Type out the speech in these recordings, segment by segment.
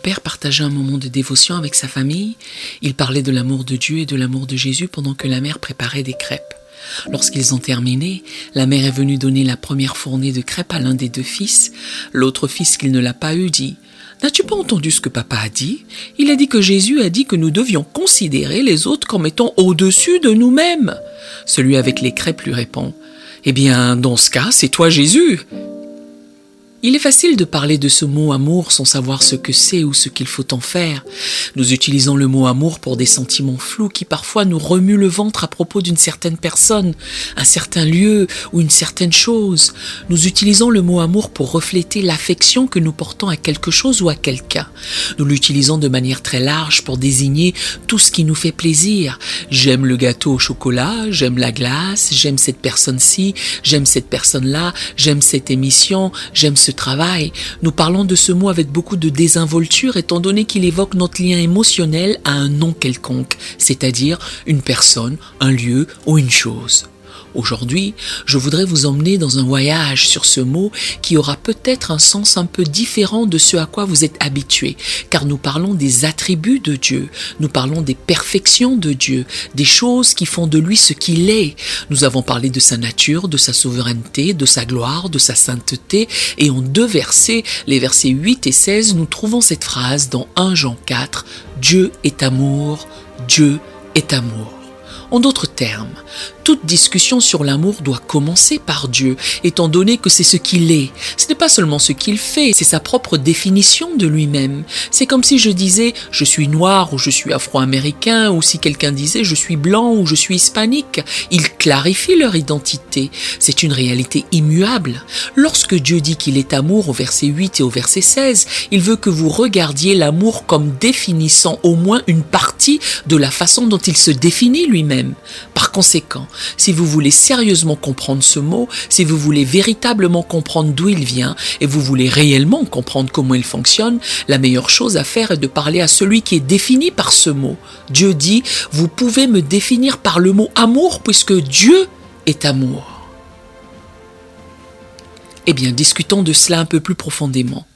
père partageait un moment de dévotion avec sa famille. Il parlait de l'amour de Dieu et de l'amour de Jésus pendant que la mère préparait des crêpes. Lorsqu'ils ont terminé, la mère est venue donner la première fournée de crêpes à l'un des deux fils. L'autre fils, qui ne l'a pas eu, dit « N'as-tu pas entendu ce que papa a dit ? Il a dit que Jésus a dit que nous devions considérer les autres comme étant au-dessus de nous-mêmes. » Celui avec les crêpes lui répond « Eh bien, dans ce cas, c'est toi Jésus !» Il est facile de parler de ce mot amour sans savoir ce que c'est ou ce qu'il faut en faire. Nous utilisons le mot amour pour des sentiments flous qui parfois nous remuent le ventre à propos d'une certaine personne, un certain lieu ou une certaine chose. Nous utilisons le mot amour pour refléter l'affection que nous portons à quelque chose ou à quelqu'un. Nous l'utilisons de manière très large pour désigner tout ce qui nous fait plaisir. J'aime le gâteau au chocolat, j'aime la glace, j'aime cette personne-ci, j'aime cette personne-là, j'aime cette émission, j'aime ce travail. Nous parlons de ce mot avec beaucoup de désinvolture étant donné qu'il évoque notre lien émotionnel à un nom quelconque, c'est-à-dire une personne, un lieu ou une chose. Aujourd'hui, je voudrais vous emmener dans un voyage sur ce mot qui aura peut-être un sens un peu différent de ce à quoi vous êtes habitués, car nous parlons des attributs de Dieu, nous parlons des perfections de Dieu, des choses qui font de lui ce qu'il est. Nous avons parlé de sa nature, de sa souveraineté, de sa gloire, de sa sainteté, et en 2 versets, les versets 8 et 16, nous trouvons cette phrase dans 1 Jean 4, « Dieu est amour, Dieu est amour ». En d'autres termes, toute discussion sur l'amour doit commencer par Dieu, étant donné que c'est ce qu'il est. Ce n'est pas seulement ce qu'il fait, c'est sa propre définition de lui-même. C'est comme si je disais « je suis noir » ou « je suis afro-américain » ou si quelqu'un disait « je suis blanc » ou « je suis hispanique ». Ils clarifient leur identité. C'est une réalité immuable. Lorsque Dieu dit qu'il est amour au verset 8 et au verset 16, il veut que vous regardiez l'amour comme définissant au moins une partie de la façon dont il se définit lui-même. Par conséquent, si vous voulez sérieusement comprendre ce mot, si vous voulez véritablement comprendre d'où il vient et vous voulez réellement comprendre comment il fonctionne, la meilleure chose à faire est de parler à celui qui est défini par ce mot. Dieu dit « Vous pouvez me définir par le mot amour puisque Dieu est amour ». Eh bien, discutons de cela un peu plus profondément.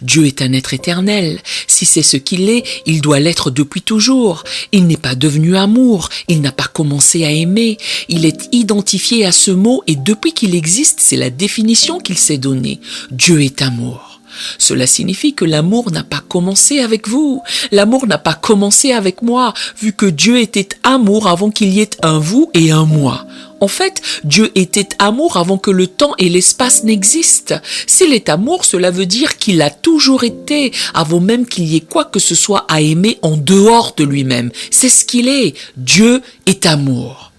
Dieu est un être éternel. Si c'est ce qu'il est, il doit l'être depuis toujours. Il n'est pas devenu amour, il n'a pas commencé à aimer. Il est identifié à ce mot et depuis qu'il existe, c'est la définition qu'il s'est donnée. Dieu est amour. Cela signifie que l'amour n'a pas commencé avec vous. L'amour n'a pas commencé avec moi, vu que Dieu était amour avant qu'il y ait un vous et un moi. En fait, Dieu était amour avant que le temps et l'espace n'existent. S'il est amour, cela veut dire qu'il a toujours été, avant même qu'il y ait quoi que ce soit à aimer en dehors de lui-même. C'est ce qu'il est. Dieu est amour.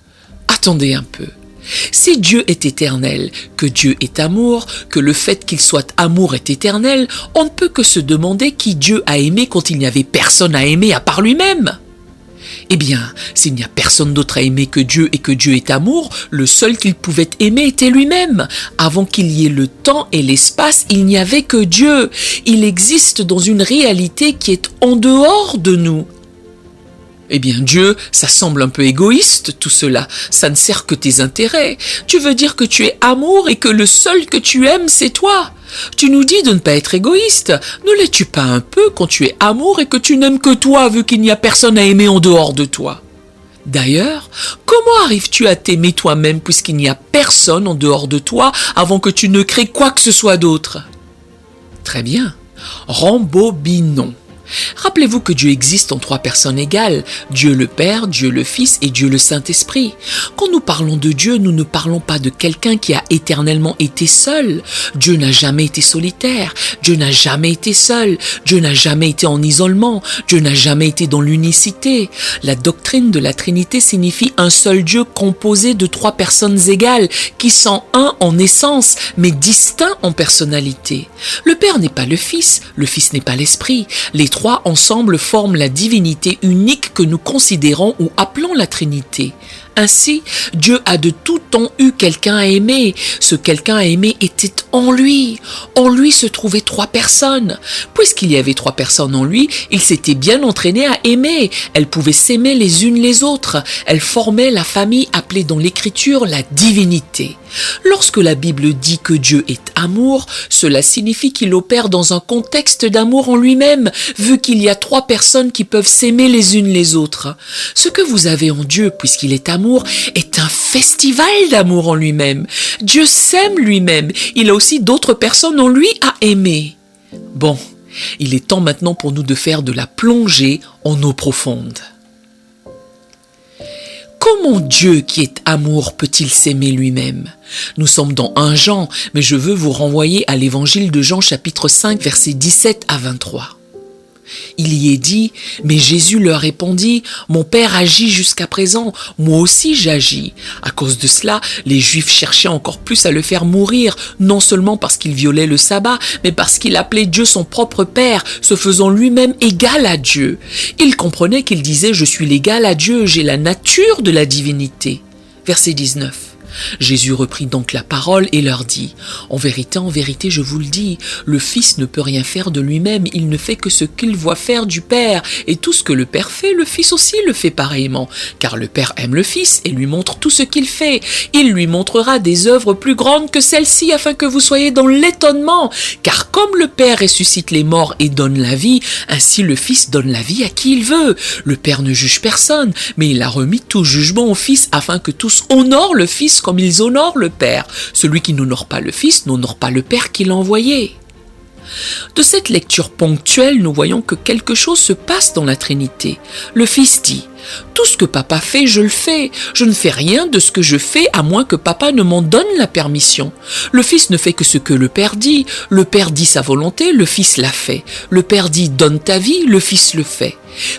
Attendez un peu. Si Dieu est éternel, que Dieu est amour, que le fait qu'il soit amour est éternel, on ne peut que se demander qui Dieu a aimé quand il n'y avait personne à aimer à part lui-même. Eh bien, s'il n'y a personne d'autre à aimer que Dieu et que Dieu est amour, le seul qu'il pouvait aimer était lui-même. Avant qu'il y ait le temps et l'espace, il n'y avait que Dieu. Il existe dans une réalité qui est en dehors de nous. Eh bien, Dieu, ça semble un peu égoïste, tout cela. Ça ne sert que tes intérêts. Tu veux dire que tu es amour et que le seul que tu aimes, c'est toi. Tu nous dis de ne pas être égoïste. Ne l'es-tu pas un peu quand tu es amour et que tu n'aimes que toi, vu qu'il n'y a personne à aimer en dehors de toi? D'ailleurs, comment arrives-tu à t'aimer toi-même puisqu'il n'y a personne en dehors de toi avant que tu ne crées quoi que ce soit d'autre? Très bien. Rembobinons. Rappelez-vous que Dieu existe en 3 personnes égales, Dieu le Père, Dieu le Fils et Dieu le Saint-Esprit. Quand nous parlons de Dieu, nous ne parlons pas de quelqu'un qui a éternellement été seul. Dieu n'a jamais été solitaire, Dieu n'a jamais été seul, Dieu n'a jamais été en isolement, Dieu n'a jamais été dans l'unicité. La doctrine de la Trinité signifie un seul Dieu composé de 3 personnes égales, qui sont un en essence, mais distincts en personnalité. Le Père n'est pas le Fils n'est pas l'Esprit. Les 3 ensemble forment la divinité unique que nous considérons ou appelons la Trinité. Ainsi, Dieu a de tout temps eu quelqu'un à aimer. Ce quelqu'un à aimer était en lui. En lui se trouvaient 3 personnes. Puisqu'il y avait 3 personnes en lui, il s'était bien entraîné à aimer. Elles pouvaient s'aimer les unes les autres. Elles formaient la famille appelée dans l'Écriture la divinité. Lorsque la Bible dit que Dieu est amour, cela signifie qu'il opère dans un contexte d'amour en lui-même, vu qu'il y a 3 personnes qui peuvent s'aimer les unes les autres. Ce que vous avez en Dieu, puisqu'il est amour, est un festival d'amour en lui-même. Dieu s'aime lui-même. Il a aussi d'autres personnes en lui à aimer. Bon, il est temps maintenant pour nous de faire de la plongée en eau profonde. Comment Dieu qui est amour peut-il s'aimer lui-même? Nous sommes dans 1 Jean, mais je veux vous renvoyer à l'évangile de Jean chapitre 5 versets 17 à 23. Il y est dit, mais Jésus leur répondit, « Mon Père agit jusqu'à présent, moi aussi j'agis. » À cause de cela, les Juifs cherchaient encore plus à le faire mourir, non seulement parce qu'il violait le sabbat, mais parce qu'il appelait Dieu son propre Père, se faisant lui-même égal à Dieu. Ils comprenaient qu'il disait, « Je suis l'égal à Dieu, j'ai la nature de la divinité. » Verset 19. Jésus reprit donc la parole et leur dit, « En vérité, je vous le dis, le Fils ne peut rien faire de lui-même, il ne fait que ce qu'il voit faire du Père, et tout ce que le Père fait, le Fils aussi le fait pareillement, car le Père aime le Fils et lui montre tout ce qu'il fait. Il lui montrera des œuvres plus grandes que celles-ci, afin que vous soyez dans l'étonnement, car comme le Père ressuscite les morts et donne la vie, ainsi le Fils donne la vie à qui il veut. Le Père ne juge personne, mais il a remis tout jugement au Fils, afin que tous honorent le Fils comme ils honorent le Père. Celui qui n'honore pas le Fils n'honore pas le Père qui l'a envoyé. » De cette lecture ponctuelle, nous voyons que quelque chose se passe dans la Trinité. Le Fils dit, « Tout ce que papa fait, je le fais. Je ne fais rien de ce que je fais à moins que papa ne m'en donne la permission. Le Fils ne fait que ce que le Père dit. Le Père dit sa volonté, le Fils la fait. Le Père dit, donne ta vie, le Fils le fait.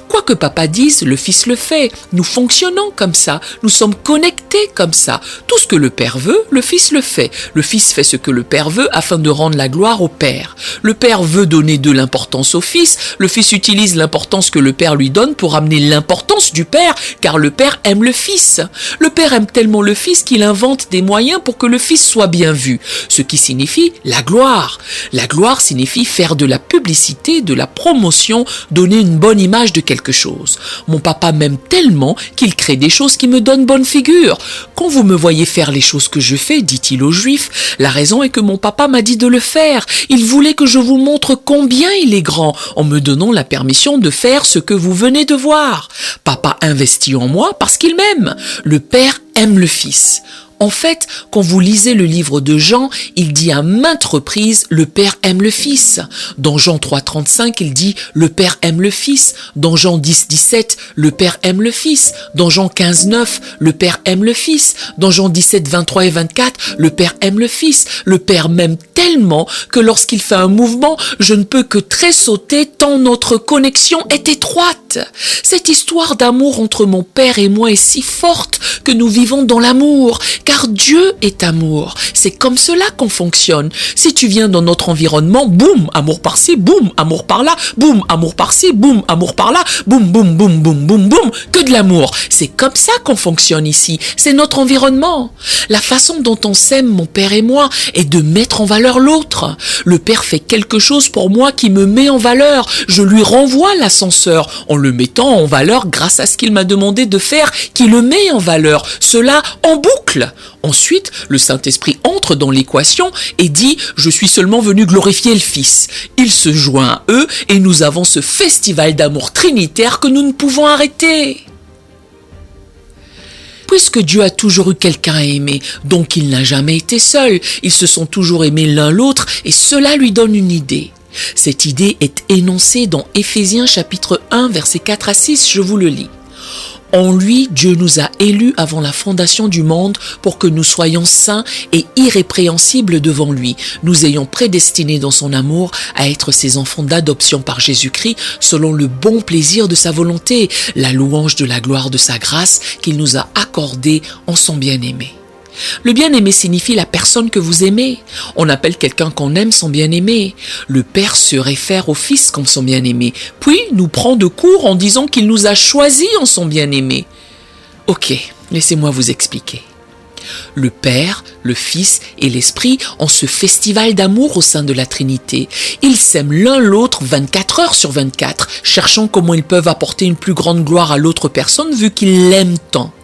Quoi que papa dise, le Fils le fait. Nous fonctionnons comme ça. Nous sommes connectés comme ça. Tout ce que le Père veut, le Fils le fait. Le Fils fait ce que le Père veut afin de rendre la gloire au Père. Le Père veut donner de l'importance au Fils. Le Fils utilise l'importance que le Père lui donne pour amener l'importance du Père, car le Père aime le Fils. Le Père aime tellement le Fils qu'il invente des moyens pour que le Fils soit bien vu, ce qui signifie la gloire. La gloire signifie faire de la publicité, de la promotion, donner une bonne image de quelque chose. Mon papa m'aime tellement qu'il crée des choses qui me donnent bonne figure. Quand vous me voyez faire les choses que je fais, dit-il aux Juifs, la raison est que mon papa m'a dit de le faire. Il voulait que je vous montre combien il est grand, en me donnant la permission de faire ce que vous venez de voir. Papa investit en moi parce qu'il m'aime. Le Père aime le Fils. En fait, quand vous lisez le livre de Jean, il dit à maintes reprises « le Père aime le Fils ». Dans Jean 3,35, il dit « le Père aime le Fils ». Dans Jean 10,17, « le Père aime le Fils ». Dans Jean 15,9, « le Père aime le Fils ». Dans Jean 17, 23 et 24, « le Père aime le Fils ». Le Père m'aime tellement que lorsqu'il fait un mouvement, je ne peux que tressauter tant notre connexion est étroite. Cette histoire d'amour entre mon Père et moi est si forte que nous vivons dans l'amour. Car Dieu est amour. C'est comme cela qu'on fonctionne. Si tu viens dans notre environnement, boum, amour par-ci, boum, amour par-là, boum, amour par-ci, boum, amour par-là, boum, boum, boum, boum, boum, boum, que de l'amour. C'est comme ça qu'on fonctionne ici. C'est notre environnement. La façon dont on s'aime, mon Père et moi, est de mettre en valeur l'autre. Le Père fait quelque chose pour moi qui me met en valeur. Je lui renvoie l'ascenseur en le mettant en valeur grâce à ce qu'il m'a demandé de faire, qui le met en valeur. Cela en boucle. Ensuite, le Saint-Esprit entre dans l'équation et dit « Je suis seulement venu glorifier le Fils ». Il se joint à eux et nous avons ce festival d'amour trinitaire que nous ne pouvons arrêter. Puisque Dieu a toujours eu quelqu'un à aimer, donc il n'a jamais été seul. Ils se sont toujours aimés l'un l'autre et cela lui donne une idée. Cette idée est énoncée dans Éphésiens chapitre 1, versets 4 à 6, je vous le lis. En lui, Dieu nous a élus avant la fondation du monde pour que nous soyons saints et irrépréhensibles devant lui, nous ayant prédestinés dans son amour à être ses enfants d'adoption par Jésus-Christ selon le bon plaisir de sa volonté, la louange de la gloire de sa grâce qu'il nous a accordée en son bien-aimé. Le bien-aimé signifie la personne que vous aimez. On appelle quelqu'un qu'on aime son bien-aimé. Le Père se réfère au Fils comme son bien-aimé, puis nous prend de court en disant qu'il nous a choisis en son bien-aimé. Ok, laissez-moi vous expliquer. Le Père, le Fils et l'Esprit ont ce festival d'amour au sein de la Trinité. Ils s'aiment l'un l'autre 24 heures sur 24, cherchant comment ils peuvent apporter une plus grande gloire à l'autre personne vu qu'ils l'aiment tant.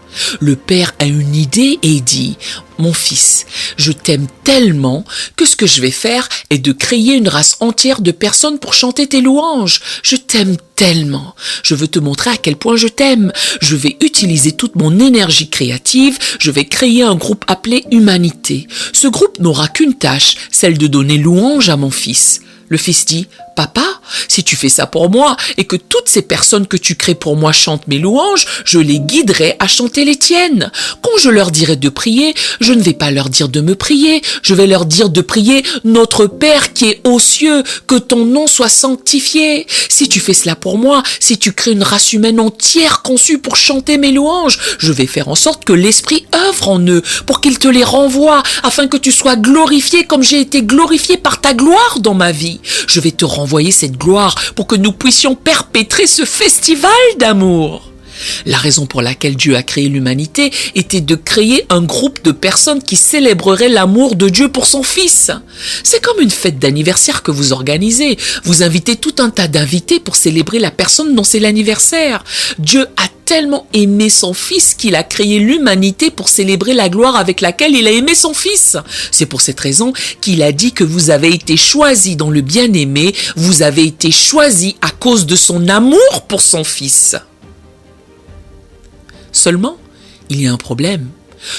Le père a une idée et dit « Mon fils, je t'aime tellement que ce que je vais faire est de créer une race entière de personnes pour chanter tes louanges. Je t'aime tellement. Je veux te montrer à quel point je t'aime. Je vais utiliser toute mon énergie créative. Je vais créer un groupe appelé Humanité. Ce groupe n'aura qu'une tâche, celle de donner louange à mon fils. » Le fils dit « Papa, si tu fais ça pour moi et que toutes ces personnes que tu crées pour moi chantent mes louanges, je les guiderai à chanter les tiennes. Quand je leur dirai de prier, je ne vais pas leur dire de me prier, je vais leur dire de prier notre Père qui est aux cieux, que ton nom soit sanctifié. Si tu fais cela pour moi, si tu crées une race humaine entière conçue pour chanter mes louanges, je vais faire en sorte que l'Esprit œuvre en eux pour qu'il te les renvoie, afin que tu sois glorifié comme j'ai été glorifié par ta gloire dans ma vie. Je vais te renvoyer cette gloire pour que nous puissions perpétrer ce festival d'amour. » La raison pour laquelle Dieu a créé l'humanité était de créer un groupe de personnes qui célébreraient l'amour de Dieu pour son Fils. C'est comme une fête d'anniversaire que vous organisez. Vous invitez tout un tas d'invités pour célébrer la personne dont c'est l'anniversaire. Dieu a tellement aimé son Fils qu'il a créé l'humanité pour célébrer la gloire avec laquelle il a aimé son Fils. C'est pour cette raison qu'il a dit que vous avez été choisis dans le bien-aimé, vous avez été choisis à cause de son amour pour son Fils. Seulement, il y a un problème.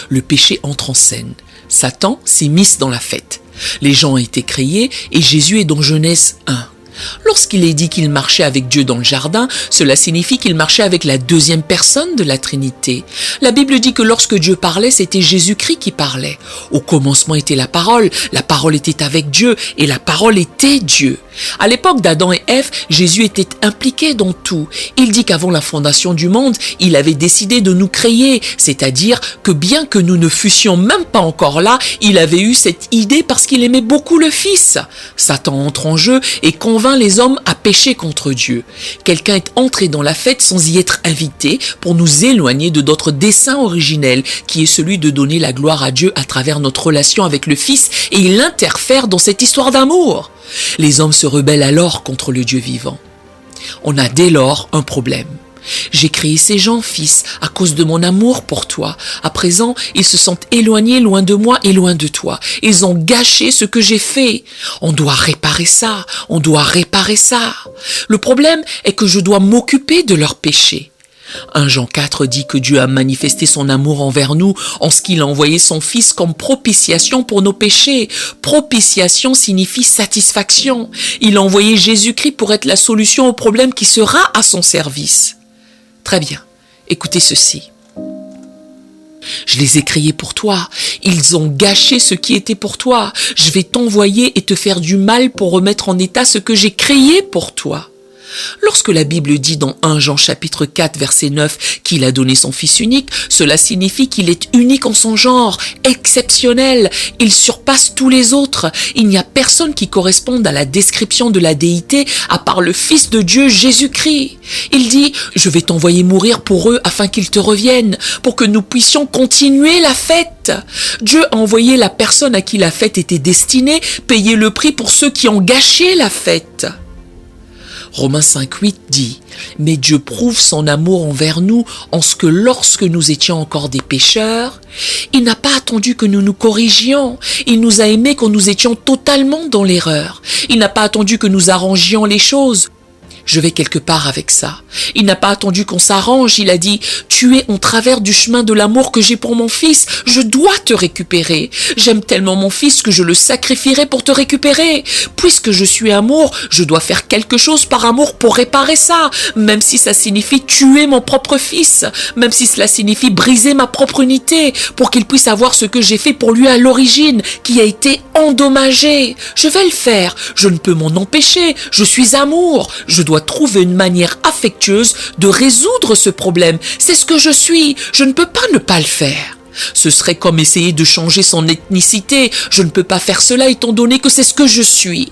Le péché entre en scène. Satan s'immisce dans la fête. Les gens ont été créés et Jésus est dans Genèse 1. Lorsqu'il est dit qu'il marchait avec Dieu dans le jardin, cela signifie qu'il marchait avec la deuxième personne de la Trinité. La Bible dit que lorsque Dieu parlait, c'était Jésus-Christ qui parlait. Au commencement était la parole était avec Dieu et la parole était Dieu. À l'époque d'Adam et Ève, Jésus était impliqué dans tout. Il dit qu'avant la fondation du monde, il avait décidé de nous créer, c'est-à-dire que bien que nous ne fussions même pas encore là, il avait eu cette idée parce qu'il aimait beaucoup le Fils. Satan entre en jeu et convainc les hommes à pécher contre Dieu. Quelqu'un est entré dans la fête sans y être invité pour nous éloigner de notre dessein originel, qui est celui de donner la gloire à Dieu à travers notre relation avec le Fils, et il interfère dans cette histoire d'amour. Les hommes se rebellent alors contre le Dieu vivant. On a dès lors un problème. J'ai créé ces gens, Fils, à cause de mon amour pour toi. À présent, ils se sentent éloignés loin de moi et loin de toi. Ils ont gâché ce que j'ai fait. On doit réparer ça. On doit réparer ça. Le problème est que je dois m'occuper de leurs péchés. 1 Jean 4 dit que Dieu a manifesté son amour envers nous en ce qu'il a envoyé son Fils comme propitiation pour nos péchés. Propitiation signifie satisfaction. Il a envoyé Jésus-Christ pour être la solution au problème qui sera à son service. Très bien, écoutez ceci. Je les ai créés pour toi. Ils ont gâché ce qui était pour toi. Je vais t'envoyer et te faire du mal pour remettre en état ce que j'ai créé pour toi. Lorsque la Bible dit dans 1 Jean chapitre 4 verset 9 qu'il a donné son Fils unique, cela signifie qu'il est unique en son genre, exceptionnel, il surpasse tous les autres. Il n'y a personne qui corresponde à la description de la déité à part le Fils de Dieu Jésus-Christ. Il dit « Je vais t'envoyer mourir pour eux afin qu'ils te reviennent, pour que nous puissions continuer la fête. » Dieu a envoyé la personne à qui la fête était destinée payer le prix pour ceux qui ont gâché la fête. Romains 5,8 dit « Mais Dieu prouve son amour envers nous en ce que lorsque nous étions encore des pécheurs, il n'a pas attendu que nous nous corrigions. Il nous a aimés quand nous étions totalement dans l'erreur. Il n'a pas attendu que nous arrangions les choses. » Je vais quelque part avec ça. Il n'a pas attendu qu'on s'arrange, il a dit « Tu es en travers du chemin de l'amour que j'ai pour mon Fils, je dois te récupérer. J'aime tellement mon Fils que je le sacrifierai pour te récupérer. Puisque je suis amour, je dois faire quelque chose par amour pour réparer ça, même si ça signifie tuer mon propre Fils, même si cela signifie briser ma propre unité, pour qu'il puisse avoir ce que j'ai fait pour lui à l'origine, qui a été endommagé. Je vais le faire, je ne peux m'en empêcher, je suis amour, je dois trouver une manière affectueuse de résoudre ce problème. C'est ce que je suis. Je ne peux pas ne pas le faire. Ce serait comme essayer de changer son ethnicité. Je ne peux pas faire cela étant donné que c'est ce que je suis.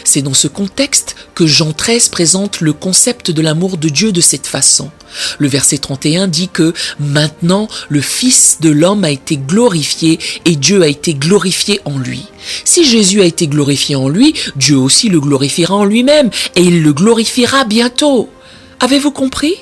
C'est dans ce contexte que Jean 13 présente le concept de l'amour de Dieu de cette façon. Le verset 31 dit que maintenant le Fils de l'homme a été glorifié et Dieu a été glorifié en lui. Si Jésus a été glorifié en lui, Dieu aussi le glorifiera en lui-même et il le glorifiera bientôt. Avez-vous compris ?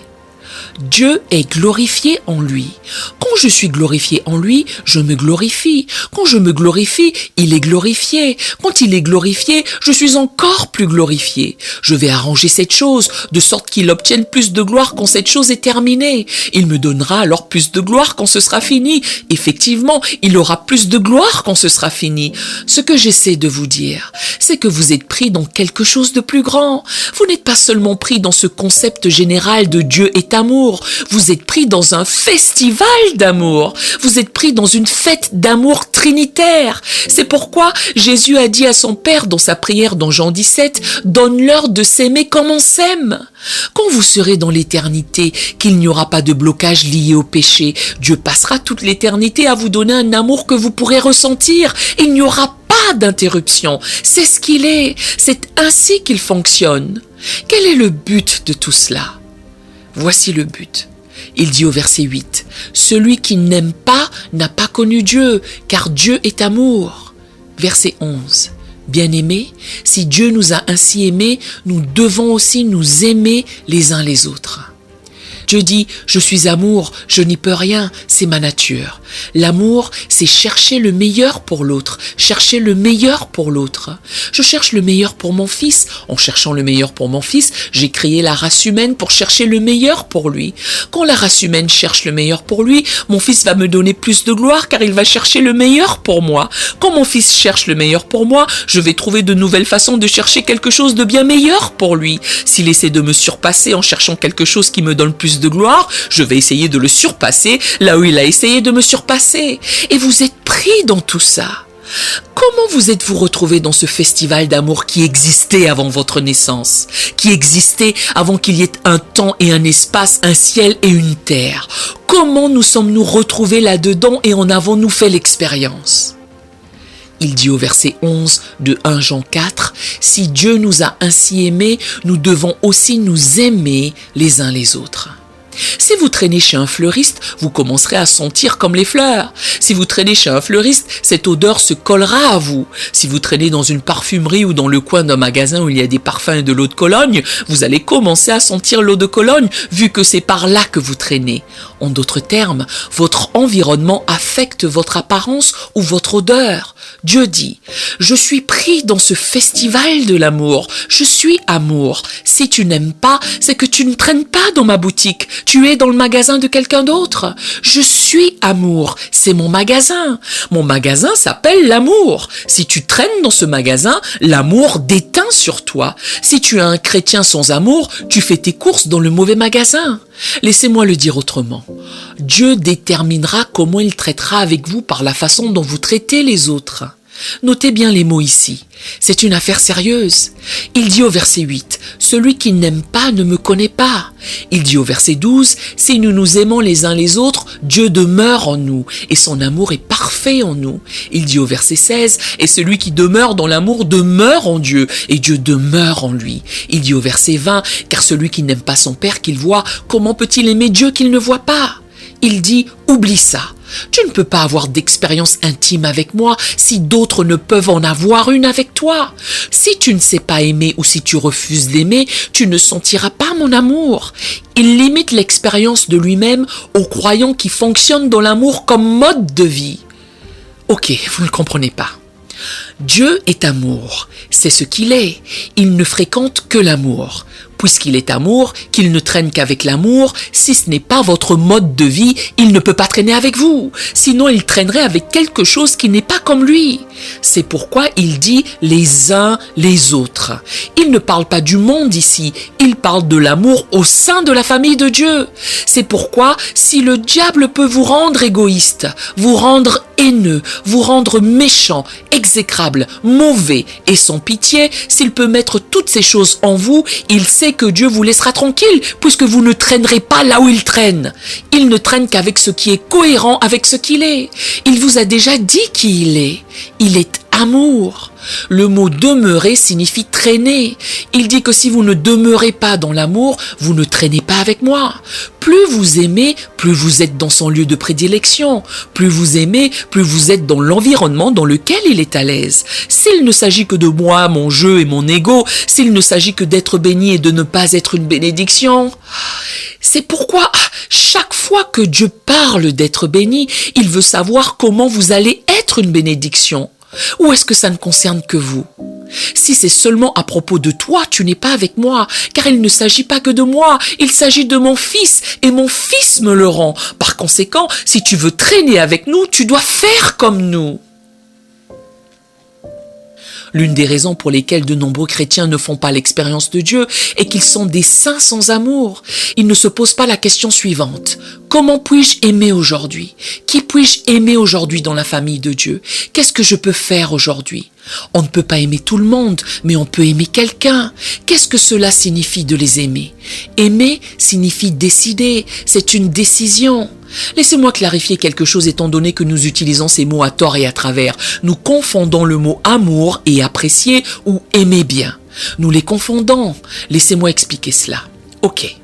Dieu est glorifié en lui. Quand je suis glorifié en lui, je me glorifie. Quand je me glorifie, il est glorifié. Quand il est glorifié, je suis encore plus glorifié. Je vais arranger cette chose de sorte qu'il obtienne plus de gloire quand cette chose est terminée. Il me donnera alors plus de gloire quand ce sera fini. Effectivement, il aura plus de gloire quand ce sera fini. Ce que j'essaie de vous dire, c'est que vous êtes pris dans quelque chose de plus grand. Vous n'êtes pas seulement pris dans ce concept général de Dieu est amour. Vous êtes pris dans un festival d'amour. Vous êtes pris dans une fête d'amour trinitaire. C'est pourquoi Jésus a dit à son Père dans sa prière dans Jean 17, « Donne-leur de s'aimer comme on s'aime ». Quand vous serez dans l'éternité, qu'il n'y aura pas de blocage lié au péché, Dieu passera toute l'éternité à vous donner un amour que vous pourrez ressentir. Il n'y aura pas d'interruption. C'est ce qu'il est. C'est ainsi qu'il fonctionne. Quel est le but de tout cela? Voici le but. Il dit au verset 8, « Celui qui n'aime pas n'a pas connu Dieu, car Dieu est amour. » Verset 11. Bien-aimés, si Dieu nous a ainsi aimés, nous devons aussi nous aimer les uns les autres. Dieu dit, je suis amour, je n'y peux rien, c'est ma nature. L'amour, c'est chercher le meilleur pour l'autre, chercher le meilleur pour l'autre. Je cherche le meilleur pour mon fils. En cherchant le meilleur pour mon fils, j'ai créé la race humaine pour chercher le meilleur pour lui. Quand la race humaine cherche le meilleur pour lui, mon fils va me donner plus de gloire car il va chercher le meilleur pour moi. Quand mon fils cherche le meilleur pour moi, je vais trouver de nouvelles façons de chercher quelque chose de bien meilleur pour lui. S'il essaie de me surpasser en cherchant quelque chose qui me donne plus de gloire, je vais essayer de le surpasser là où il a essayé de me surpasser. Et vous êtes pris dans tout ça. Comment vous êtes-vous retrouvé dans ce festival d'amour qui existait avant votre naissance, qui existait avant qu'il y ait un temps et un espace, un ciel et une terre? Comment nous sommes-nous retrouvés là-dedans et en avons-nous fait l'expérience? Il dit au verset 11 de 1 Jean 4, « Si Dieu nous a ainsi aimés, nous devons aussi nous aimer les uns les autres. » Si vous traînez chez un fleuriste, vous commencerez à sentir comme les fleurs. Si vous traînez chez un fleuriste, cette odeur se collera à vous. Si vous traînez dans une parfumerie ou dans le coin d'un magasin où il y a des parfums et de l'eau de Cologne, vous allez commencer à sentir l'eau de Cologne vu que c'est par là que vous traînez. En d'autres termes, votre environnement affecte votre apparence ou votre odeur. Dieu dit, « Je suis pris dans ce festival de l'amour. Je suis amour. Si tu n'aimes pas, c'est que tu ne traînes pas dans ma boutique. Tu es dans le magasin de quelqu'un d'autre. Je suis amour. C'est mon magasin. Mon magasin s'appelle l'amour. Si tu traînes dans ce magasin, l'amour déteint sur toi. Si tu es un chrétien sans amour, tu fais tes courses dans le mauvais magasin. » Laissez-moi le dire autrement. Dieu déterminera comment il traitera avec vous par la façon dont vous traitez les autres. Notez bien les mots ici. C'est une affaire sérieuse. Il dit au verset 8, « Celui qui n'aime pas ne me connaît pas. » Il dit au verset 12, « Si nous nous aimons les uns les autres, Dieu demeure en nous et son amour est parfait en nous. » Il dit au verset 16, « Et celui qui demeure dans l'amour demeure en Dieu et Dieu demeure en lui. » Il dit au verset 20, « Car celui qui n'aime pas son Père qu'il voit, comment peut-il aimer Dieu qu'il ne voit pas ?» Il dit, « Oublie ça. Tu ne peux pas avoir d'expérience intime avec moi si d'autres ne peuvent en avoir une avec toi. Si tu ne sais pas aimer ou si tu refuses d'aimer, tu ne sentiras pas mon amour. » Il limite l'expérience de lui-même aux croyants qui fonctionnent dans l'amour comme mode de vie. Ok, vous ne comprenez pas. Dieu est amour, c'est ce qu'il est. Il ne fréquente que l'amour. Puisqu'il est amour, qu'il ne traîne qu'avec l'amour, si ce n'est pas votre mode de vie, il ne peut pas traîner avec vous. Sinon, il traînerait avec quelque chose qui n'est pas comme lui. C'est pourquoi il dit les uns les autres. Il ne parle pas du monde ici, il parle de l'amour au sein de la famille de Dieu. C'est pourquoi, si le diable peut vous rendre égoïste, vous rendre haineux, vous rendre méchant, exécrable, mauvais et sans pitié, s'il peut mettre toutes ces choses en vous, il sait que Dieu vous laissera tranquille puisque vous ne traînerez pas là où il traîne. Il ne traîne qu'avec ce qui est cohérent avec ce qu'il est. Il vous a déjà dit qui il est. Il est amour. Le mot demeurer signifie traîner. Il dit que si vous ne demeurez pas dans l'amour, vous ne traînez pas avec moi. Plus vous aimez, plus vous êtes dans son lieu de prédilection. Plus vous aimez, plus vous êtes dans l'environnement dans lequel il est à l'aise. S'il ne s'agit que de moi, mon jeu et mon ego, s'il ne s'agit que d'être béni et de ne pas être une bénédiction, c'est pourquoi chaque fois que Dieu parle d'être béni, il veut savoir comment vous allez être une bénédiction. Ou est-ce que ça ne concerne que vous? Si c'est seulement à propos de toi, tu n'es pas avec moi, car il ne s'agit pas que de moi, il s'agit de mon fils, et mon fils me le rend. Par conséquent, si tu veux traîner avec nous, tu dois faire comme nous. L'une des raisons pour lesquelles de nombreux chrétiens ne font pas l'expérience de Dieu est qu'ils sont des saints sans amour. Ils ne se posent pas la question suivante. Comment puis-je aimer aujourd'hui? Qui puis-je aimer aujourd'hui dans la famille de Dieu? Qu'est-ce que je peux faire aujourd'hui? On ne peut pas aimer tout le monde, mais on peut aimer quelqu'un. Qu'est-ce que cela signifie de les aimer? Aimer signifie décider, c'est une décision. Laissez-moi clarifier quelque chose étant donné que nous utilisons ces mots à tort et à travers. Nous confondons le mot amour et apprécier ou aimer bien. Nous les confondons. Laissez-moi expliquer cela. Ok.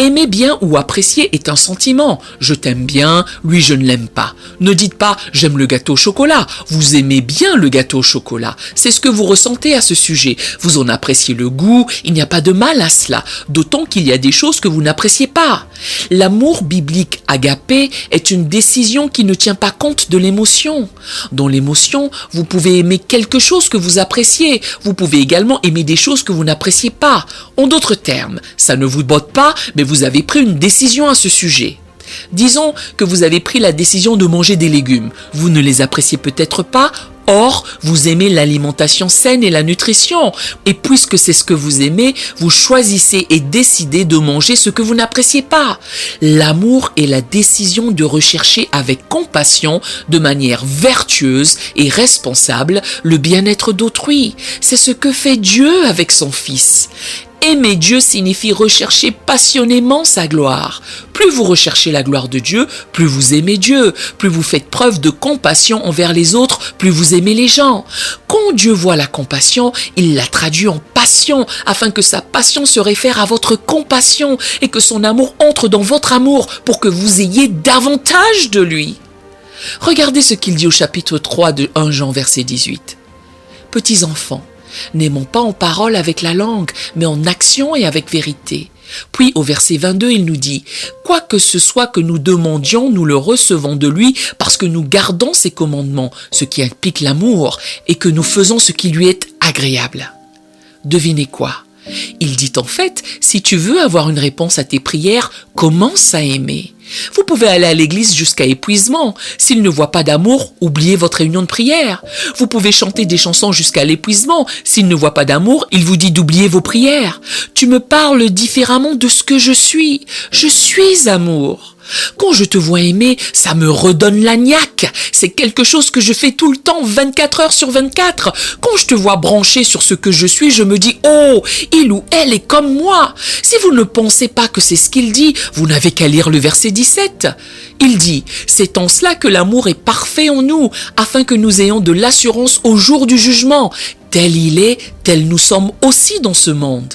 Aimer bien ou apprécier est un sentiment. Je t'aime bien, lui je ne l'aime pas. Ne dites pas j'aime le gâteau au chocolat. Vous aimez bien le gâteau au chocolat. C'est ce que vous ressentez à ce sujet. Vous en appréciez le goût, il n'y a pas de mal à cela. D'autant qu'il y a des choses que vous n'appréciez pas. L'amour biblique agapé est une décision qui ne tient pas compte de l'émotion. Dans l'émotion, vous pouvez aimer quelque chose que vous appréciez. Vous pouvez également aimer des choses que vous n'appréciez pas. En d'autres termes, ça ne vous botte pas, mais vous avez pris une décision à ce sujet. Disons que vous avez pris la décision de manger des légumes. Vous ne les appréciez peut-être pas, or vous aimez l'alimentation saine et la nutrition. Et puisque c'est ce que vous aimez, vous choisissez et décidez de manger ce que vous n'appréciez pas. L'amour est la décision de rechercher avec compassion, de manière vertueuse et responsable, le bien-être d'autrui. C'est ce que fait Dieu avec son Fils. Aimer Dieu signifie rechercher passionnément sa gloire. Plus vous recherchez la gloire de Dieu, plus vous aimez Dieu. Plus vous faites preuve de compassion envers les autres, plus vous aimez les gens. Quand Dieu voit la compassion, il la traduit en passion, afin que sa passion se réfère à votre compassion et que son amour entre dans votre amour pour que vous ayez davantage de lui. Regardez ce qu'il dit au chapitre 3 de 1 Jean verset 18. Petits enfants, n'aimons pas en parole avec la langue, mais en action et avec vérité. Puis au verset 22, il nous dit « Quoi que ce soit que nous demandions, nous le recevons de lui parce que nous gardons ses commandements, ce qui implique l'amour, et que nous faisons ce qui lui est agréable. » Devinez quoi? Il dit en fait, si tu veux avoir une réponse à tes prières, commence à aimer. Vous pouvez aller à l'église jusqu'à épuisement. S'il ne voit pas d'amour, oubliez votre réunion de prière. Vous pouvez chanter des chansons jusqu'à l'épuisement. S'il ne voit pas d'amour, il vous dit d'oublier vos prières. Tu me parles différemment de ce que je suis. Je suis amour. Quand je te vois aimer, ça me redonne la niaque. C'est quelque chose que je fais tout le temps, 24 heures sur 24. Quand je te vois branché sur ce que je suis, je me dis « Oh, il ou elle est comme moi ». Si vous ne pensez pas que c'est ce qu'il dit, vous n'avez qu'à lire le verset 17. Il dit « C'est en cela que l'amour est parfait en nous, afin que nous ayons de l'assurance au jour du jugement. Tel il est, tel nous sommes aussi dans ce monde. »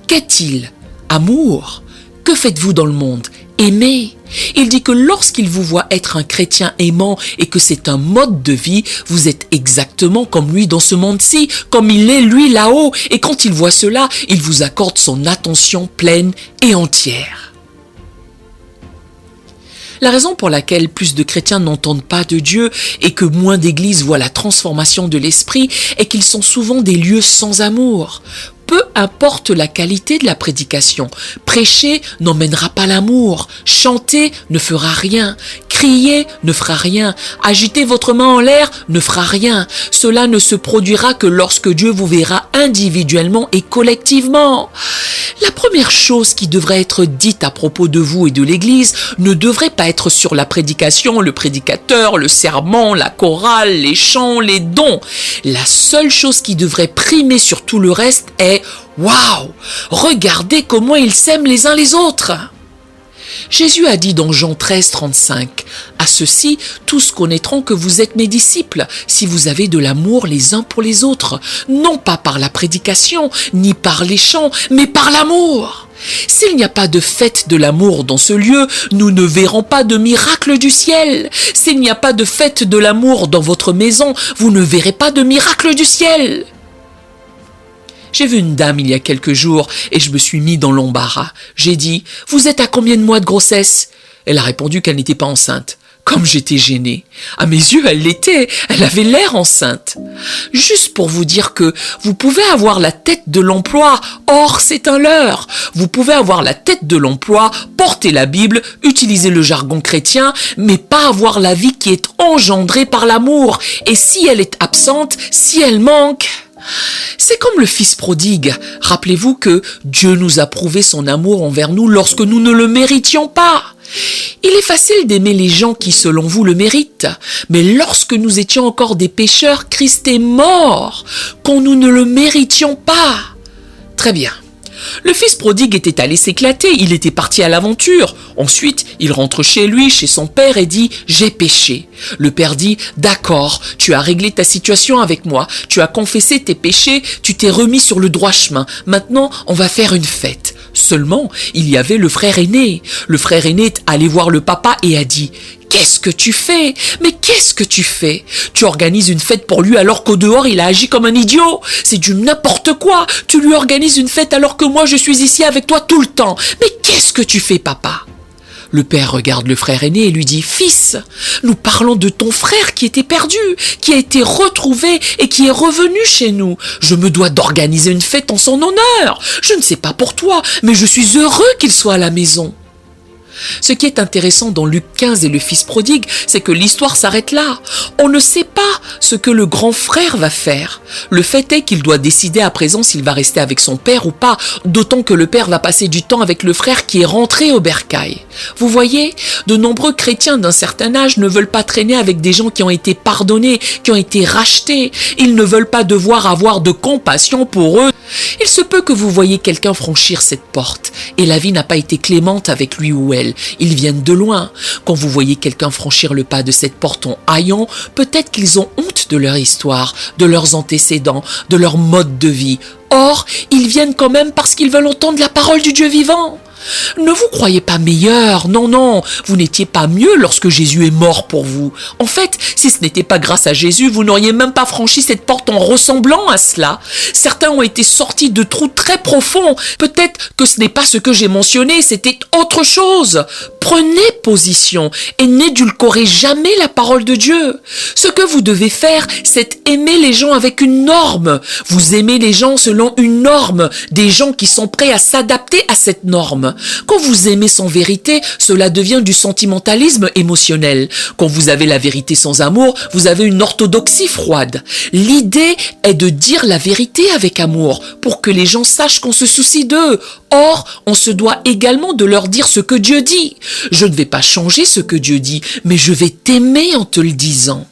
Qu'est-il? Amour. Que faites-vous dans le monde? Aimer. Il dit que lorsqu'il vous voit être un chrétien aimant et que c'est un mode de vie, vous êtes exactement comme lui dans ce monde-ci, comme il est lui là-haut. Et quand il voit cela, il vous accorde son attention pleine et entière. La raison pour laquelle plus de chrétiens n'entendent pas de Dieu et que moins d'églises voient la transformation de l'esprit est qu'ils sont souvent des lieux sans amour. Peu importe la qualité de la prédication, prêcher n'emmènera pas l'amour, chanter ne fera rien, crier ne fera rien, agiter votre main en l'air ne fera rien. Cela ne se produira que lorsque Dieu vous verra individuellement et collectivement. La première chose qui devrait être dite à propos de vous et de l'Église ne devrait pas être sur la prédication, le prédicateur, le sermon, la chorale, les chants, les dons. La seule chose qui devrait primer sur tout le reste est « Waouh! Regardez comment ils s'aiment les uns les autres !» Jésus a dit dans Jean 13, 35, « À ceux-ci, tous connaîtront que vous êtes mes disciples, si vous avez de l'amour les uns pour les autres, non pas par la prédication, ni par les chants, mais par l'amour. S'il n'y a pas de fête de l'amour dans ce lieu, nous ne verrons pas de miracle du ciel. S'il n'y a pas de fête de l'amour dans votre maison, vous ne verrez pas de miracle du ciel. » J'ai vu une dame il y a quelques jours et je me suis mis dans l'embarras. J'ai dit « Vous êtes à combien de mois de grossesse ?» Elle a répondu qu'elle n'était pas enceinte. Comme j'étais gênée. À mes yeux, elle l'était. Elle avait l'air enceinte. Juste pour vous dire que vous pouvez avoir la tête de l'emploi, or c'est un leurre. Vous pouvez avoir la tête de l'emploi, porter la Bible, utiliser le jargon chrétien, mais pas avoir la vie qui est engendrée par l'amour. Et si elle est absente, si elle manque... C'est comme le fils prodigue. Rappelez-vous que Dieu nous a prouvé son amour envers nous lorsque nous ne le méritions pas. Il est facile d'aimer les gens qui, selon vous, le méritent. Mais lorsque nous étions encore des pécheurs, Christ est mort, quand nous ne le méritions pas. Très bien. Le fils prodigue était allé s'éclater, il était parti à l'aventure. Ensuite, il rentre chez lui, chez son père et dit « J'ai péché ». Le père dit « D'accord, tu as réglé ta situation avec moi, tu as confessé tes péchés, tu t'es remis sur le droit chemin. Maintenant, on va faire une fête. » Seulement, il y avait le frère aîné. Le frère aîné est allé voir le papa et a dit « Qu'est-ce que tu fais? Mais qu'est-ce que tu fais? Tu organises une fête pour lui alors qu'au dehors il a agi comme un idiot. C'est du n'importe quoi. Tu lui organises une fête alors que moi je suis ici avec toi tout le temps. Mais qu'est-ce que tu fais, papa ?» Le père regarde le frère aîné et lui dit « Fils, nous parlons de ton frère qui était perdu, qui a été retrouvé et qui est revenu chez nous. Je me dois d'organiser une fête en son honneur. Je ne sais pas pour toi, mais je suis heureux qu'il soit à la maison. » Ce qui est intéressant dans Luc 15 et le fils prodigue, c'est que l'histoire s'arrête là. On ne sait pas ce que le grand frère va faire. Le fait est qu'il doit décider à présent s'il va rester avec son père ou pas, d'autant que le père va passer du temps avec le frère qui est rentré au bercail. Vous voyez, de nombreux chrétiens d'un certain âge ne veulent pas traîner avec des gens qui ont été pardonnés, qui ont été rachetés. Ils ne veulent pas devoir avoir de compassion pour eux. Il se peut que vous voyez quelqu'un franchir cette porte et la vie n'a pas été clémente avec lui ou elle. Ils viennent de loin. Quand vous voyez quelqu'un franchir le pas de cette porte en haillant, peut-être qu'ils ont honte de leur histoire, de leurs antécédents, de leur mode de vie. Or, ils viennent quand même parce qu'ils veulent entendre la parole du Dieu vivant. Ne vous croyez pas meilleur, non, non, vous n'étiez pas mieux lorsque Jésus est mort pour vous. En fait, si ce n'était pas grâce à Jésus, vous n'auriez même pas franchi cette porte en ressemblant à cela. Certains ont été sortis de trous très profonds. Peut-être que ce n'est pas ce que j'ai mentionné, c'était autre chose. Prenez position et n'édulcorez jamais la parole de Dieu. Ce que vous devez faire, c'est aimer les gens avec une norme. Vous aimez les gens selon une norme, des gens qui sont prêts à s'adapter à cette norme. Quand vous aimez sans vérité, cela devient du sentimentalisme émotionnel. Quand vous avez la vérité sans amour, vous avez une orthodoxie froide. L'idée est de dire la vérité avec amour, pour que les gens sachent qu'on se soucie d'eux. Or, on se doit également de leur dire ce que Dieu dit. Je ne vais pas changer ce que Dieu dit, mais je vais t'aimer en te le disant.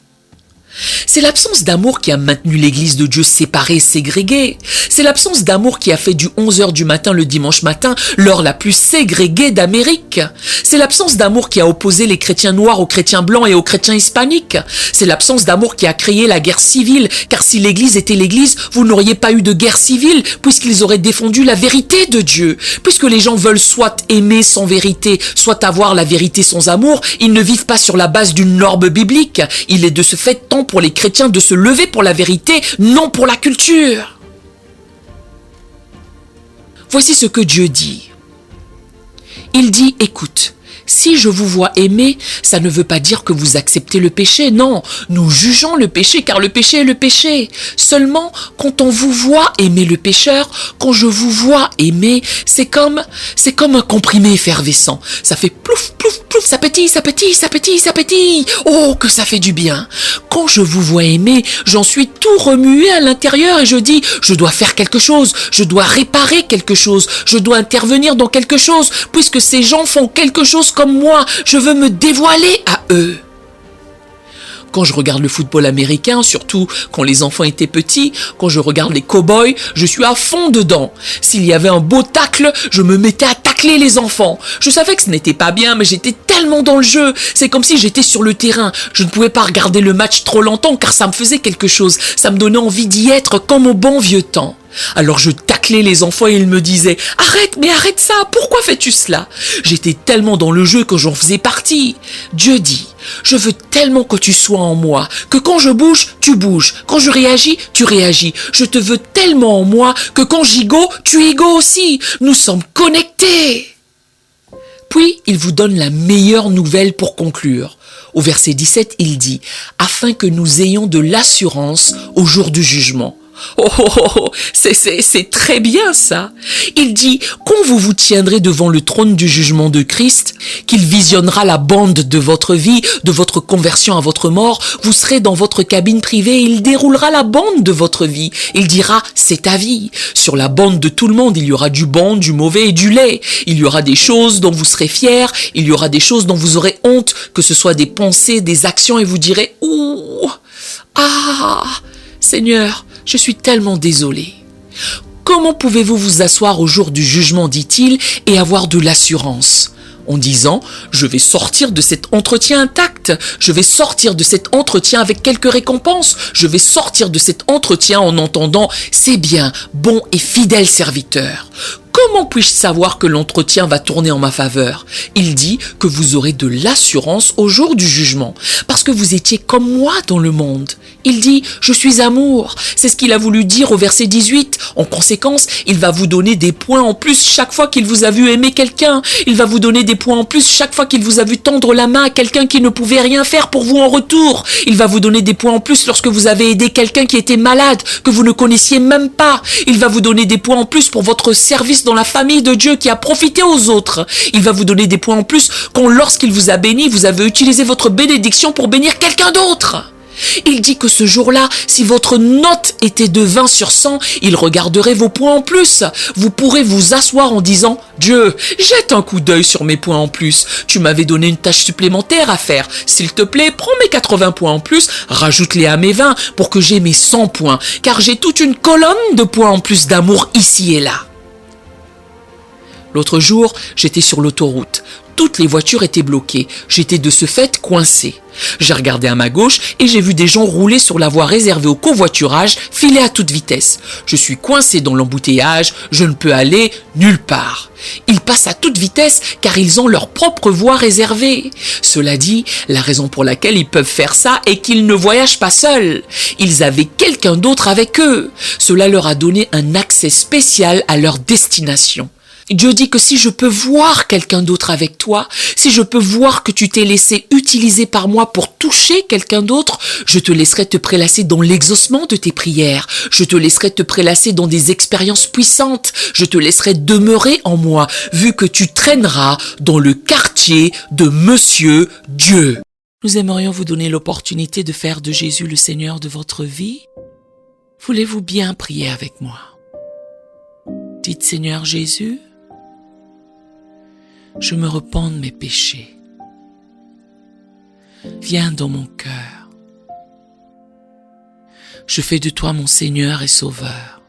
C'est l'absence d'amour qui a maintenu l'église de Dieu séparée, ségrégée. C'est l'absence d'amour qui a fait du 11h du matin le dimanche matin l'heure la plus ségrégée d'Amérique. C'est l'absence d'amour qui a opposé les chrétiens noirs aux chrétiens blancs et aux chrétiens hispaniques. C'est l'absence d'amour qui a créé la guerre civile, car si l'église était l'église, vous n'auriez pas eu de guerre civile, puisqu'ils auraient défendu la vérité de Dieu. Puisque les gens veulent soit aimer sans vérité, soit avoir la vérité sans amour, ils ne vivent pas sur la base d'une norme biblique. Il est de ce fait temps pour les chrétiens de se lever pour la vérité, non pour la culture. Voici ce que Dieu dit. Il dit, écoute, si je vous vois aimer, ça ne veut pas dire que vous acceptez le péché. Non, nous jugeons le péché car le péché est le péché. Seulement, quand on vous voit aimer le pécheur, quand je vous vois aimer, c'est comme un comprimé effervescent. Ça fait plouf, plouf, plouf, ça pétille, ça pétille, ça pétille, ça pétille. Oh, que ça fait du bien. Quand je vous vois aimer, j'en suis tout remué à l'intérieur et je dis, je dois faire quelque chose, je dois réparer quelque chose, je dois intervenir dans quelque chose, puisque ces gens font quelque chose comme moi, je veux me dévoiler à eux. Quand je regarde le football américain, surtout quand les enfants étaient petits, quand je regarde les cow-boys, je suis à fond dedans. S'il y avait un beau tacle, je me mettais à tacler les enfants. Je savais que ce n'était pas bien, mais j'étais tellement dans le jeu. C'est comme si j'étais sur le terrain. Je ne pouvais pas regarder le match trop longtemps car ça me faisait quelque chose. Ça me donnait envie d'y être comme au bon vieux temps. Alors je taclais les enfants et ils me disaient « Arrête, mais arrête ça, pourquoi fais-tu cela ?» J'étais tellement dans le jeu que j'en faisais partie. Dieu dit « Je veux tellement que tu sois en moi, que quand je bouge, tu bouges, quand je réagis, tu réagis. Je te veux tellement en moi que quand j'ego, tu ego aussi. Nous sommes connectés. » Puis, il vous donne la meilleure nouvelle pour conclure. Au verset 17, il dit « Afin que nous ayons de l'assurance au jour du jugement. » C'est très bien ça. Il dit, quand vous tiendrez devant le trône du jugement de Christ, qu'il visionnera la bande de votre vie, de votre conversion à votre mort, vous serez dans votre cabine privée et il déroulera la bande de votre vie. Il dira, c'est ta vie. Sur la bande de tout le monde, il y aura du bon, du mauvais et du laid. Il y aura des choses dont vous serez fiers, il y aura des choses dont vous aurez honte, que ce soit des pensées, des actions et vous direz, ouh, ah, Seigneur, je suis tellement désolé. Comment pouvez-vous vous asseoir au jour du jugement, dit-il, et avoir de l'assurance ? En disant, je vais sortir de cet entretien intact, je vais sortir de cet entretien avec quelques récompenses, je vais sortir de cet entretien en entendant, c'est bien, bon et fidèle serviteur. Comment puis-je savoir que l'entretien va tourner en ma faveur? Il dit que vous aurez de l'assurance au jour du jugement, parce que vous étiez comme moi dans le monde. Il dit, je suis amour. C'est ce qu'il a voulu dire au verset 18. En conséquence, il va vous donner des points en plus chaque fois qu'il vous a vu aimer quelqu'un. Il va vous donner des points en plus chaque fois qu'il vous a vu tendre la main à quelqu'un qui ne pouvait rien faire pour vous en retour. Il va vous donner des points en plus lorsque vous avez aidé quelqu'un qui était malade, que vous ne connaissiez même pas. Il va vous donner des points en plus pour votre service dans la famille de Dieu qui a profité aux autres. Il va vous donner des points en plus quand lorsqu'il vous a béni, vous avez utilisé votre bénédiction pour bénir quelqu'un d'autre. Il dit que ce jour-là, si votre note était de 20 sur 100, il regarderait vos points en plus. Vous pourrez vous asseoir en disant « Dieu, jette un coup d'œil sur mes points en plus. Tu m'avais donné une tâche supplémentaire à faire. S'il te plaît, prends mes 80 points en plus, rajoute-les à mes 20 pour que j'ai mes 100 points, car j'ai toute une colonne de points en plus d'amour ici et là. » L'autre jour, j'étais sur l'autoroute. Toutes les voitures étaient bloquées. J'étais de ce fait coincé. J'ai regardé à ma gauche et j'ai vu des gens rouler sur la voie réservée au covoiturage, filer à toute vitesse. Je suis coincé dans l'embouteillage, je ne peux aller nulle part. Ils passent à toute vitesse car ils ont leur propre voie réservée. Cela dit, la raison pour laquelle ils peuvent faire ça est qu'ils ne voyagent pas seuls. Ils avaient quelqu'un d'autre avec eux. Cela leur a donné un accès spécial à leur destination. Dieu dit que si je peux voir quelqu'un d'autre avec toi, si je peux voir que tu t'es laissé utiliser par moi pour toucher quelqu'un d'autre, je te laisserai te prélasser dans l'exaucement de tes prières, je te laisserai te prélasser dans des expériences puissantes, je te laisserai demeurer en moi, vu que tu traîneras dans le quartier de Monsieur Dieu. Nous aimerions vous donner l'opportunité de faire de Jésus le Seigneur de votre vie. Voulez-vous bien prier avec moi? Dites Seigneur Jésus, je me repens de mes péchés. Viens dans mon cœur. Je fais de toi mon Seigneur et Sauveur.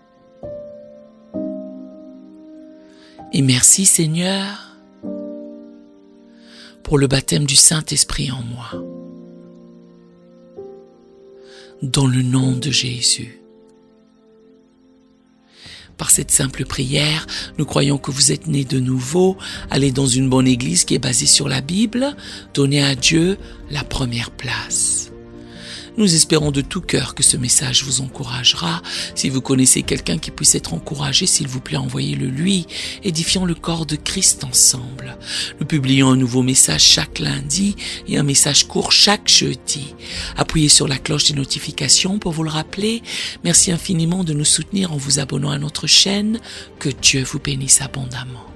Et merci Seigneur pour le baptême du Saint-Esprit en moi. Dans le nom de Jésus. Par cette simple prière, nous croyons que vous êtes nés de nouveau, allez dans une bonne église qui est basée sur la Bible, donnez à Dieu la première place. Nous espérons de tout cœur que ce message vous encouragera. Si vous connaissez quelqu'un qui puisse être encouragé, s'il vous plaît, envoyez-le lui. Édifions le corps de Christ ensemble. Nous publions un nouveau message chaque lundi et un message court chaque jeudi. Appuyez sur la cloche des notifications pour vous le rappeler. Merci infiniment de nous soutenir en vous abonnant à notre chaîne. Que Dieu vous bénisse abondamment.